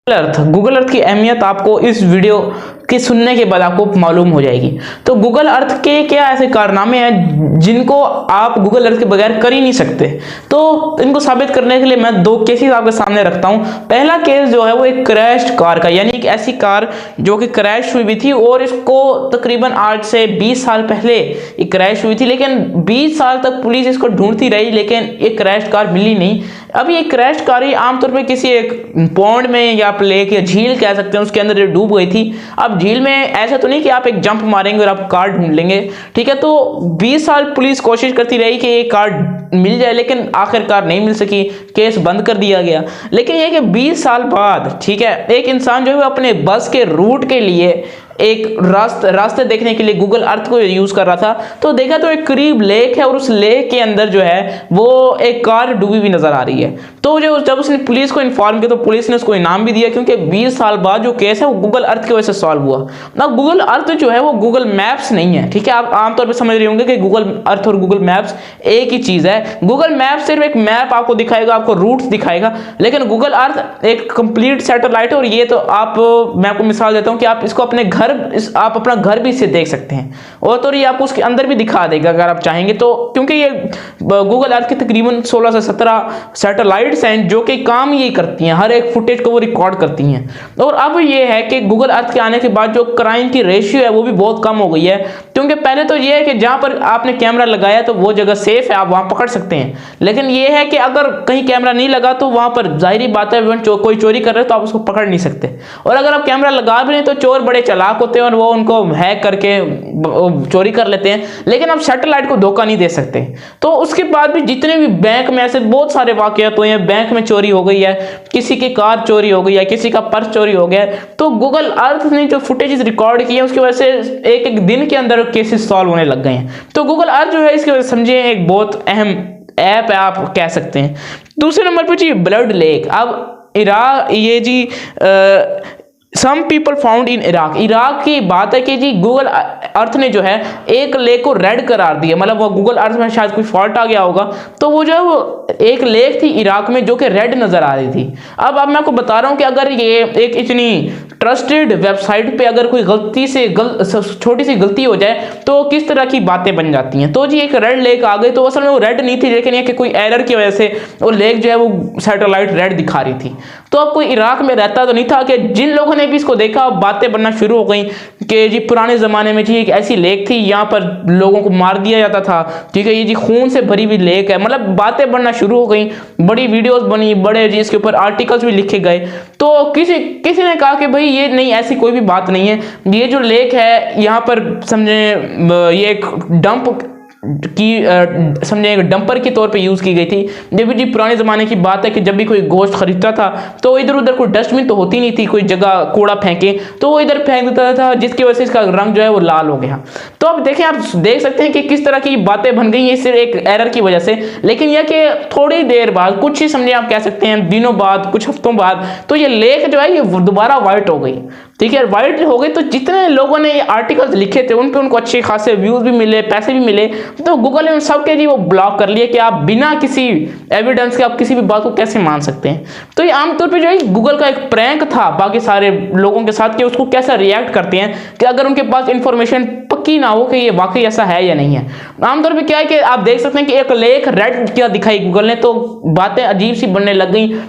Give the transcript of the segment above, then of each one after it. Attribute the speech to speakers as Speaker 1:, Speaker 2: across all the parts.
Speaker 1: Google Earth की अहमियत आपको इस वीडियो के सुनने के बाद आपको मालूम हो जाएगी। तो गूगल अर्थ के क्या ऐसे कारनामे हैं जिनको आप गूगल अर्थ के बगैर कर ही नहीं सकते। तो इनको साबित करने के लिए मैं दो केसेस आपके सामने रखता हूं। पहला केस जो है वो एक क्रैश्ड कार का, यानी एक ऐसी कार जो कि क्रैश हुई भी थी और इसको तकरीबन आज से 20 साल पहले ये क्रैश हुई थी, लेकिन 20 साल तक पुलिस इसको ढूंढती रही लेकिन ये क्रैश कार मिली नहीं। अब ये क्रैश कार ही आमतौर पर किसी एक पॉन्ड में या लेक या झील कह सकते हैं उसके अंदर डूब गई थी। अब झील में ऐसा तो नहीं कि आप एक जंप मारेंगे और आप कार ढूंढ लेंगे, ठीक है। तो 20 साल पुलिस कोशिश करती रही कि ये कार मिल जाए, लेकिन आखिरकार नहीं मिल सकी, केस बंद कर दिया गया। लेकिन ये कि 20 साल बाद, ठीक है, एक इंसान जो है अपने बस के रूट के लिए एक रास्ते देखने के लिए गूगल अर्थ को यूज कर रहा था, तो देखा तो एक करीब लेक है और उस लेक के अंदर जो है वो एक कार डूबी हुई नजर आ रही है। तो जब उसने पुलिस को इन्फॉर्म किया तो पुलिस ने उसको इनाम भी दिया, क्योंकि 20 साल बाद जो केस है वो गूगल अर्थ की वजह से सॉल्व हुआ। ना गूगल अर्थ जो है वो गूगल मैप्स नहीं है, ठीक है। आप आमतौर पर समझ रहे होंगे कि गूगल अर्थ और गूगल मैप्स एक ही चीज है। गूगल मैप सिर्फ एक मैप आपको दिखाएगा, आपको रूट दिखाएगा, लेकिन गूगल अर्थ एक कंप्लीट सैटेलाइट है। और ये तो मैं आपको मिसाल देता हूँ कि आप इसको अपने आप अपना घर भी इससे देख सकते हैं, और तो ये आपको उसके अंदर भी दिखा देगा अगर आप चाहेंगे तो, क्योंकि ये गूगल अर्थ के तकरीबन 16 से 17 सैटेलाइट्स हैं जो कि काम ये करती हैं, हर एक फुटेज को वो रिकॉर्ड करती हैं। और अब ये है कि गूगल अर्थ के आने के बाद जो क्राइम की रेशियो है वो भी बहुत कम हो गई है, क्योंकि पहले तो ये है कि जहां पर आपने कैमरा लगाया तो वो जगह सेफ है, आप वहां पकड़ सकते हैं। लेकिन ये है कि अगर कहीं कैमरा नहीं लगा तो वहां पर जाहिर बात है कोई चोरी कर रहे तो आप उसको पकड़ नहीं सकते। और अगर आप कैमरा लगा भी नहीं तो चोर बड़े चालाक होते हैं और वो उनको हैक करके चोरी कर लेते हैं, लेकिन आप सैटेलाइट को धोखा नहीं दे सकते। तो उसके बाद भी जितने भी बैंक में ऐसे बहुत सारे वाकयात हुए हैं, बैंक में चोरी हो गई है, किसी की कार चोरी हो गई है, किसी का पर्स चोरी हो गया है, तो गूगल अर्थ ने जो फुटेजेस रिकॉर्ड किए हैं उसकी वजह से एक एक दिन के अंदर केसेस सॉल्व होने लग गए हैं। तो गूगल अर्थ जो है इसकी वजह से समझे एक बहुत अहम ऐप है, आप कह सकते हैं। दूसरे नंबर पर जी ब्लड लेक। अब इराक, ये जी some people found in Iraq की बात है कि जी गूगल अर्थ ने जो है एक लेक को रेड करार दिया, मतलब वो गूगल अर्थ में शायद कोई फॉल्ट आ गया होगा, तो वो जो है वो एक लेक थी इराक में जो कि रेड नजर आ रही थी। अब मैं आपको बता रहा हूं कि अगर ये एक इतनी ट्रस्टेड वेबसाइट पे अगर कोई गलती से छोटी सी गलती हो जाए तो किस तरह की बातें बन जाती हैं। तो जी एक रेड लेक आ गई, तो असल में वो रेड नहीं थी, लेकिन ये कि कोई एरर की वजह से वो लेक जो है वो सैटेलाइट रेड दिखा रही थी। तो अब कोई इराक में रहता तो नहीं था कि जिन लोगों ने भी इसको देखा बातें बनना शुरू हो गई कि जी पुराने जमाने में जी एक ऐसी लेक थी, यहाँ पर लोगों को मार दिया जाता था, ठीक है, ये जी खून से भरी हुई लेक है, मतलब बातें बनना शुरू हो गई, बड़ी वीडियोस बनी, बड़े जी इसके ऊपर आर्टिकल्स भी लिखे गए। तो किसी ने कहा कि भाई ये नहीं, ऐसी कोई भी बात नहीं है, ये जो लेक है यहाँ पर समझे ये एक डंप की समझे एक डंपर के तौर पे यूज की गई थी। जब जी पुराने जमाने की बात है कि जब भी कोई गोश्त खरीदता था तो इधर उधर कोई डस्टबिन तो होती नहीं थी, कोई जगह कूड़ा फेंके तो वो इधर फेंक देता था, जिसकी वजह से इसका रंग जो है वो लाल हो गया। तो अब देखें, आप देख सकते हैं कि किस तरह की बातें बन गई हैं सिर्फ एक एरर की वजह से। लेकिन यह कि थोड़ी देर बाद, कुछ ही समझे आप कह सकते हैं दिनों बाद, कुछ हफ्तों बाद, तो ये लेक जो है ये दोबारा व्हाइट हो गई, ठीक है, व्हाइट हो गई। तो जितने लोगों ने ये आर्टिकल्स लिखे थे उन पे उनको अच्छे खासे व्यूज भी मिले, पैसे भी मिले। तो गूगल ने उन सबके जी वो ब्लॉक कर लिए कि आप बिना किसी एविडेंस के आप किसी भी बात को कैसे मान सकते हैं। तो ये आमतौर पे जो है गूगल का एक प्रैंक था बाकी सारे लोगों के साथ कि उसको कैसा रिएक्ट करते हैं कि अगर उनके पास इंफॉर्मेशन पक्की ना हो कि ये वाकई ऐसा है या नहीं है। आमतौर पर क्या है कि आप देख सकते हैं कि एक लेक रेड क्या दिखाई गूगल ने, तो बातें अजीब सी बनने लग गई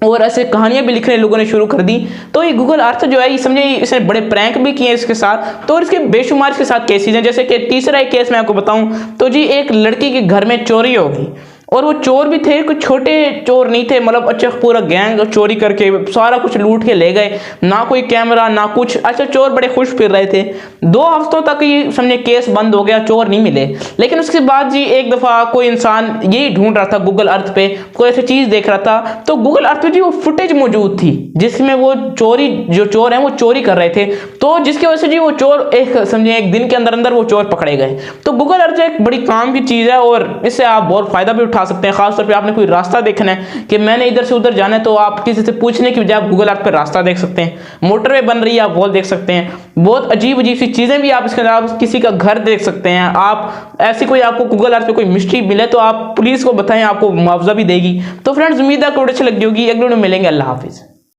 Speaker 1: और ऐसे कहानियां भी लिखने लोगों ने शुरू कर दी। तो ये गूगल अर्थ जो है ये समझे इसने बड़े प्रैंक भी किए इसके साथ, तो इसके बेशुमार इसके साथ केसेस हैं। जैसे कि तीसरा एक केस मैं आपको बताऊं तो जी एक लड़की के घर में चोरी होगी और वो चोर भी थे, कुछ छोटे चोर नहीं थे, मतलब अच्छा पूरा गैंग चोरी करके सारा कुछ लूट के ले गए, ना कोई कैमरा ना कुछ। अच्छा चोर बड़े खुश फिर रहे थे। 2 हफ्तों तक ये समझे केस बंद हो गया, चोर नहीं मिले। लेकिन उसके बाद जी एक दफा कोई इंसान यही ढूंढ रहा था गूगल अर्थ पे, कोई ऐसी चीज देख रहा था, तो गूगल अर्थ पे जी वो फुटेज मौजूद थी जिसमें वो जो चोर है वो चोरी कर रहे थे। तो जिसकी वजह से जी वो चोर एक समझे एक दिन के अंदर अंदर वो चोर पकड़े गए। तो गूगल अर्थ एक बड़ी काम की चीज है और इससे आप बहुत फायदा भी उठा सकते हैं। खासतौर पे आपने कोई रास्ता देखना है कि मैंने इधर से उधर जाना है, तो आप किसी से पूछने की बजाय आप गूगल अर्थ पे रास्ता देख सकते हैं। मोटरवे बन रही है आप वो देख सकते हैं। बहुत अजीब अजीब सी चीजें भी आप इसके अंदर, आप किसी का घर देख सकते हैं। आप ऐसी कोई आपको गूगल अर्थ पे कोई मिस्ट्री मिले तो आप पुलिस को बताएं, आपको मुआवजा भी देगी। तो फ्रेंड्स उम्मीद है आपको अच्छी लगी होगी। अगले वीडियो में मिलेंगे। अल्लाह हाफिज।